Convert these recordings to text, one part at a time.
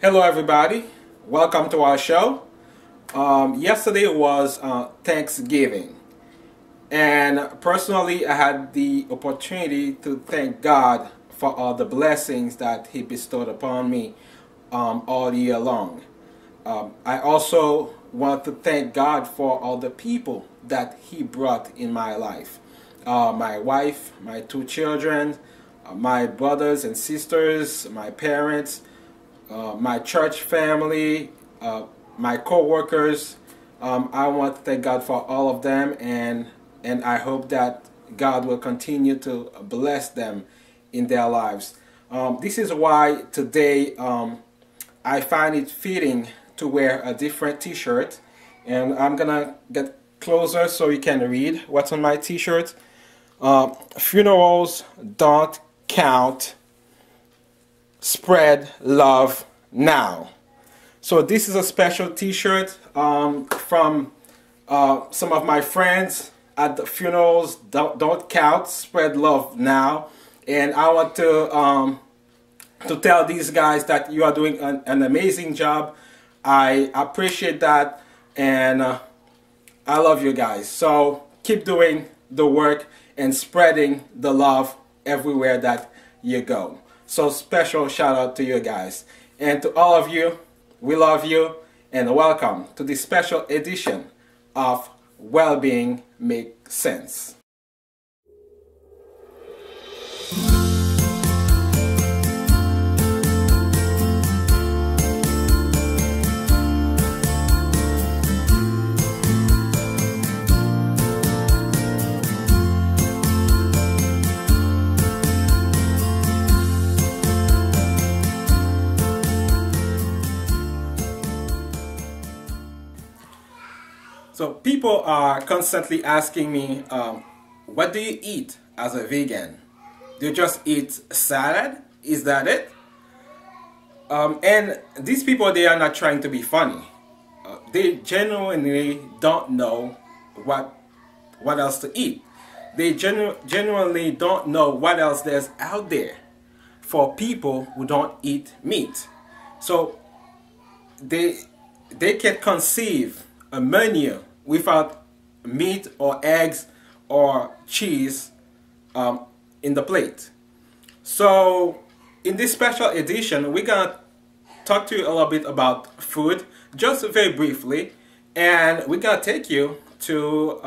Hello everybody, welcome to our show. Yesterday was Thanksgiving, and personally I had the opportunity to thank God for all the blessings that He bestowed upon me all year long. I also want to thank God for all the people that He brought in my life. My wife, my two children, my brothers and sisters, my parents, my church family, my co-workers. I want to thank God for all of them, and I hope that God will continue to bless them in their lives. This is why today I find it fitting to wear a different t-shirt, and I'm gonna get closer so you can read what's on my t-shirt. Funerals don't count. Spread love now. So this is a special t-shirt from some of my friends at the funerals. Don't count, spread love now. And I want to tell these guys that you are doing an amazing job. I appreciate that, and I love you guys. So keep doing the work and spreading the love everywhere that you go. So special shout out to you guys, and to all of you, we love you, and welcome to this special edition of Wellbeing Makes Sense. So people are constantly asking me, what do you eat as a vegan? Do you just eat salad? Is that it? And these people, they are not trying to be funny. They genuinely don't know what else to eat. They genuinely don't know what else there's out there for people who don't eat meat. So they can conceive a menu without meat or eggs or cheese in the plate. So in this special edition, we're gonna talk to you a little bit about food, just very briefly, and we're gonna take you to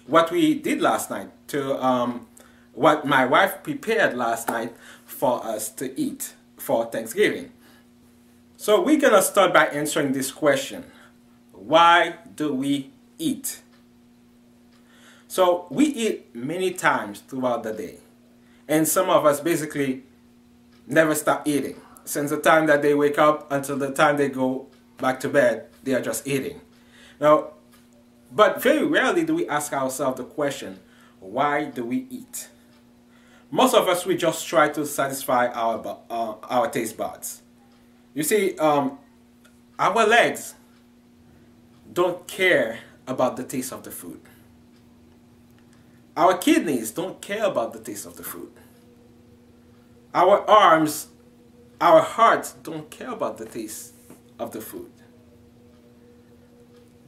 what we did last night, to what my wife prepared last night for us to eat for Thanksgiving. So we're gonna start by answering this question: why do we eat? So we eat many times throughout the day, and some of us basically never stop eating. Since the time that they wake up until the time they go back to bed, they are just eating. Now, but very rarely do we ask ourselves the question, why do we eat? Most of us, we just try to satisfy our taste buds. You see, our legs don't care about the taste of the food. Our kidneys don't care about the taste of the food. Our arms, our hearts don't care about the taste of the food.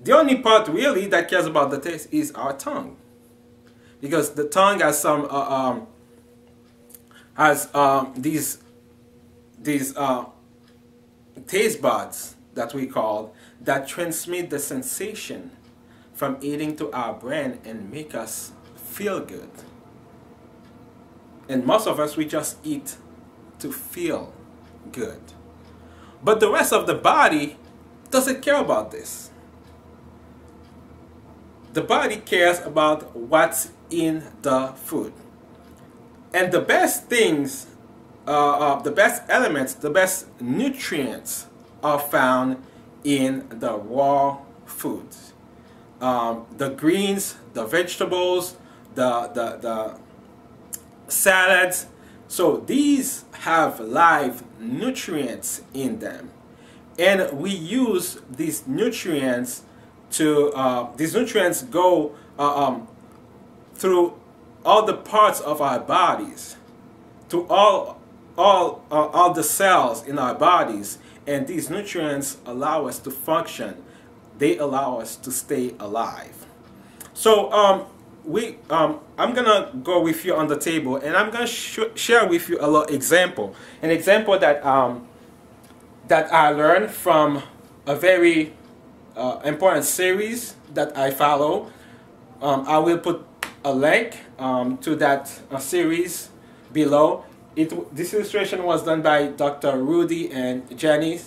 The only part really that cares about the taste is our tongue, because the tongue has some these taste buds that we call, that transmit the sensation from eating to our brain and make us feel good. And most of us, we just eat to feel good. But the rest of the body doesn't care about this. The body cares about what's in the food. And the best things, the best elements, the best nutrients are found in the raw foods. The greens, the vegetables, the salads. So these have live nutrients in them, and we use these nutrients to these nutrients go through all the parts of our bodies, to all all the cells in our bodies, and these nutrients allow us to function. They allow us to stay alive. So I'm gonna go with you on the table, and I'm gonna share with you a little example, an example that that I learned from a very important series that I follow. I will put a link to that series below. This illustration was done by Dr. Rudy and Jeanie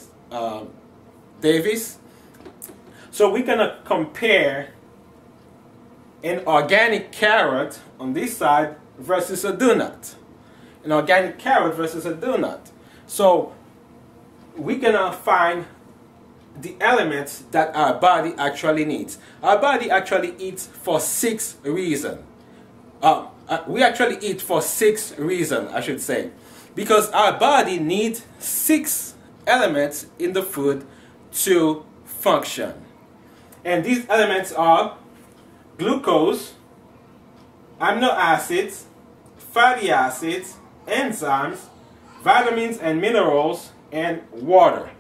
Davis. So we're gonna compare an organic carrot on this side versus a donut. An organic carrot versus a donut. So we're gonna find the elements that our body actually needs. Our body actually eats for 6 reasons. We actually eat for 6 reasons, I should say. Because our body needs 6 elements in the food to function. And these elements are glucose, amino acids, fatty acids, enzymes, vitamins and minerals, and water.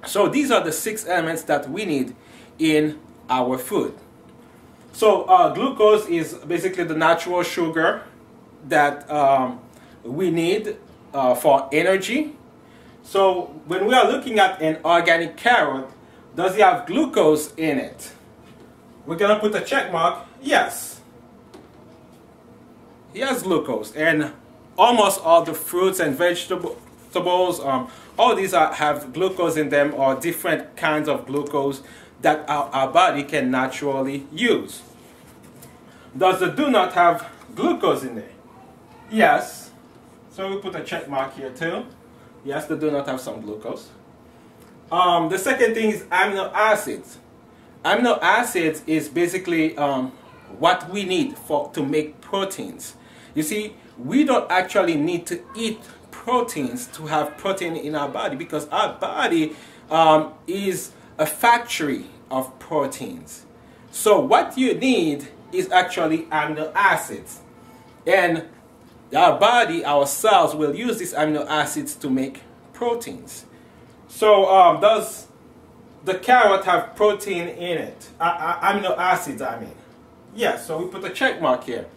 So these are the 6 elements that we need in our food. So glucose is basically the natural sugar that we need for energy. So when we are looking at an organic carrot, does it have glucose in it? We're going to put a check mark. Yes. It has glucose. And almost all the fruits and vegetables, all these have glucose in them, or different kinds of glucose that our body can naturally use. Does the donut have glucose in there? Yes. So we put a check mark here too. Yes, the donut have some glucose. The second thing is amino acids. Amino acids is basically what we need to make proteins. You see, we don't actually need to eat proteins to have protein in our body, because our body is a factory of proteins. So what you need is actually amino acids, and our body, our cells, will use these amino acids to make proteins. So does the carrot have protein in it? Amino acids, I mean. Yes, so we put a check mark here.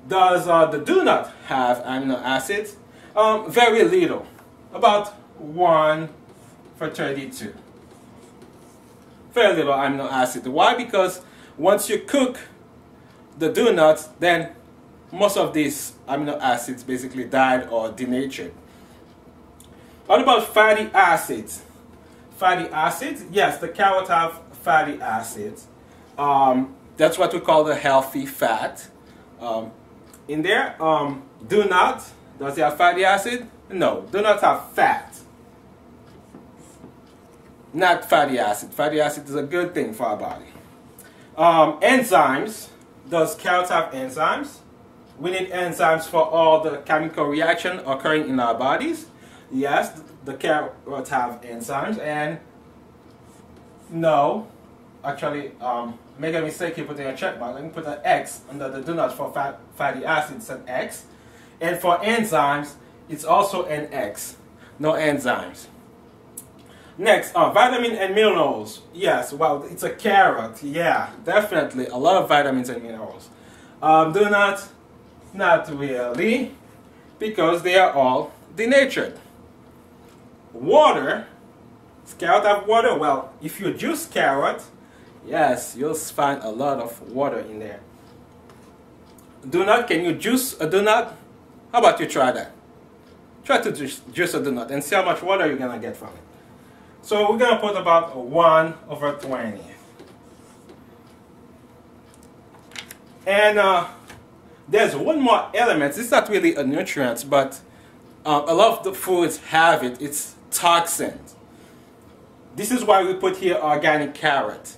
Does the donut have amino acids? Very little, about 1 for 32. Very little amino acid. Why? Because once you cook the donuts, then most of these amino acids basically died or denatured. What about fatty acids? Fatty acids, yes, the carrot have fatty acids. That's what we call the healthy fat. In there, donut, does it have fatty acid? No, do not have fat. Not fatty acid. Fatty acid is a good thing for our body. Enzymes. Does carrot have enzymes? We need enzymes for all the chemical reaction occurring in our bodies. Yes, the carrot have enzymes. And no, actually, make a mistake here putting a check mark. Let me put an X under the do not for fatty acids, an X. And for enzymes, it's also an X. No enzymes. Next, vitamin and minerals. Yes, well, it's a carrot. Yeah, definitely a lot of vitamins and minerals. Do not really, because they are all denatured. Water. Does carrot have water? Well, if you juice carrot, yes, you'll find a lot of water in there. Donut, can you juice a donut? How about you try that? Try to juice a donut and see how much water you're going to get from it. So we're going to put about 1/20. And there's one more element. It's not really a nutrient, but a lot of the foods have it. It's toxins. This is why we put here organic carrot.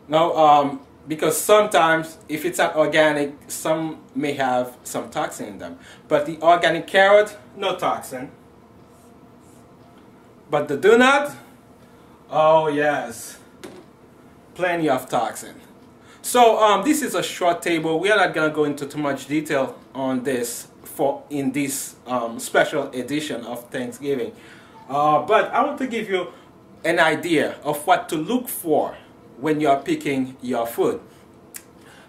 Now, because sometimes if it's not organic, some may have some toxin in them. But the organic carrot, no toxin. But the donut, oh yes, plenty of toxin. So this is a short table. We are not going to go into too much detail on this for in this special edition of Thanksgiving. But I want to give you an idea of what to look for when you're picking your food.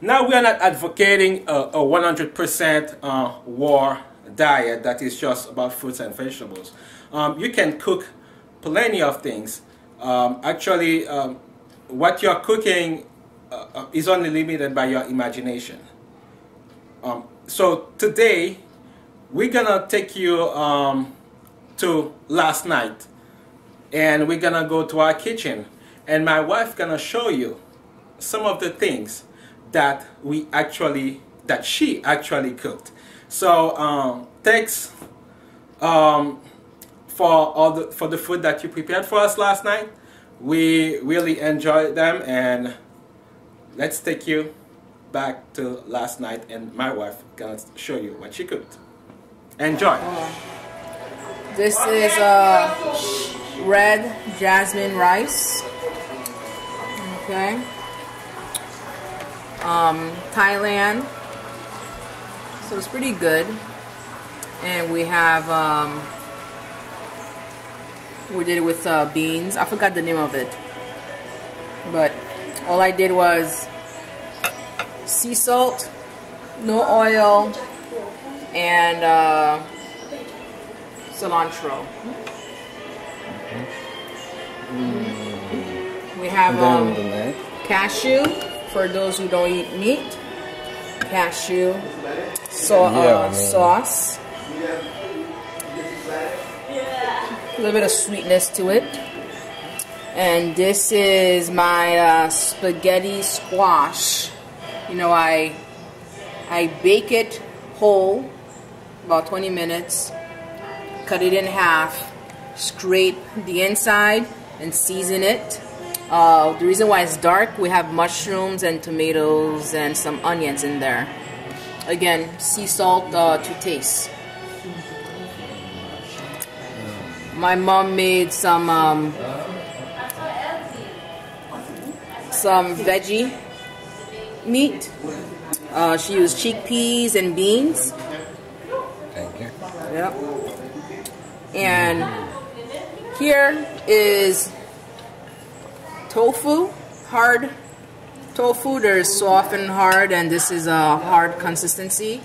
Now, we are not advocating a 100% raw diet that is just about fruits and vegetables. You can cook plenty of things. Actually, what you're cooking is only limited by your imagination. So today, we're gonna take you to last night, and we're gonna go to our kitchen, and my wife gonna show you some of the things that she actually cooked. So thanks for the food that you prepared for us last night. We really enjoyed them, and let's take you back to last night, and my wife gonna show you what she cooked. Enjoy. This is red jasmine rice. Okay. Thailand. So it's pretty good. And we have we did it with beans. I forgot the name of it, but all I did was sea salt, no oil, and cilantro. We have cashew for those who don't eat meat. Cashew sauce. A little bit of sweetness to it. And this is my spaghetti squash. You know, I bake it whole, about 20 minutes, cut it in half, scrape the inside, and season it. The reason why it's dark, we have mushrooms and tomatoes and some onions in there. Again, sea salt to taste. My mom made some veggie meat. She used chickpeas and beans. Thank you. Yep. And here is tofu, hard tofu. There's soft and hard, and this is a hard consistency.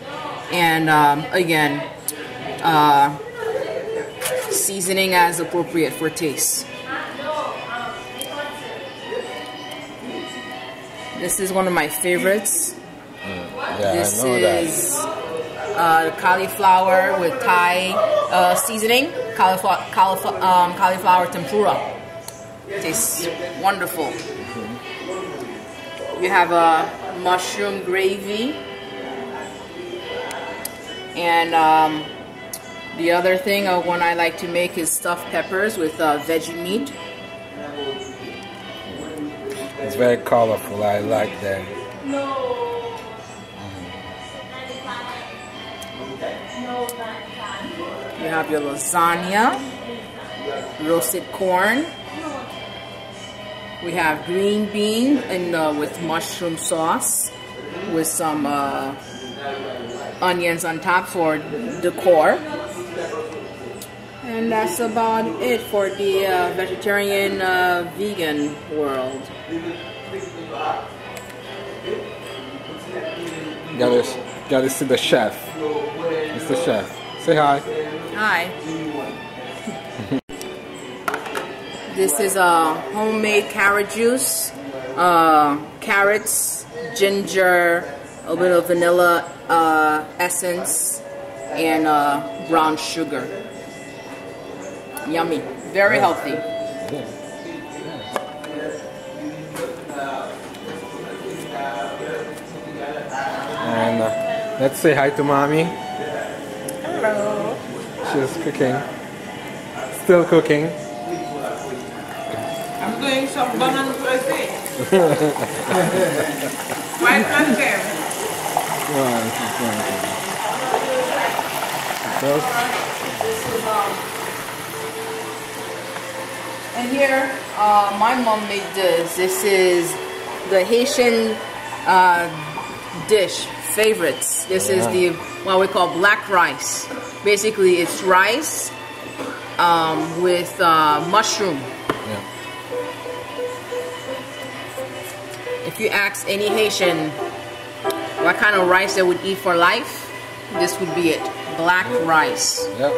And again, seasoning as appropriate for taste. This is one of my favorites. Yeah, This I know is cauliflower with Thai seasoning. Cauliflower tempura. Tastes wonderful. We have a mushroom gravy, and the other thing, one I like to make is stuffed peppers with veggie meat. It's very colorful. I like that. You have your lasagna, roasted corn. We have green bean and with mushroom sauce, with some onions on top for decor. And that's about it for the vegetarian vegan world. Gotta see the chef. It's the chef. Say hi. Hi. This is a homemade carrot juice, carrots, ginger, a bit of vanilla essence, and brown sugar. Yummy. Very healthy. And let's say hi to Mommy. Hello. She's cooking. Still cooking. I'm doing some banana dressing. My friend there. And here, my mom made this. This is the Haitian dish, favorites. This is the what we call black rice. Basically, it's rice with mushroom. Yeah. If you ask any Haitian what kind of rice they would eat for life, this would be it. Black rice. Yep.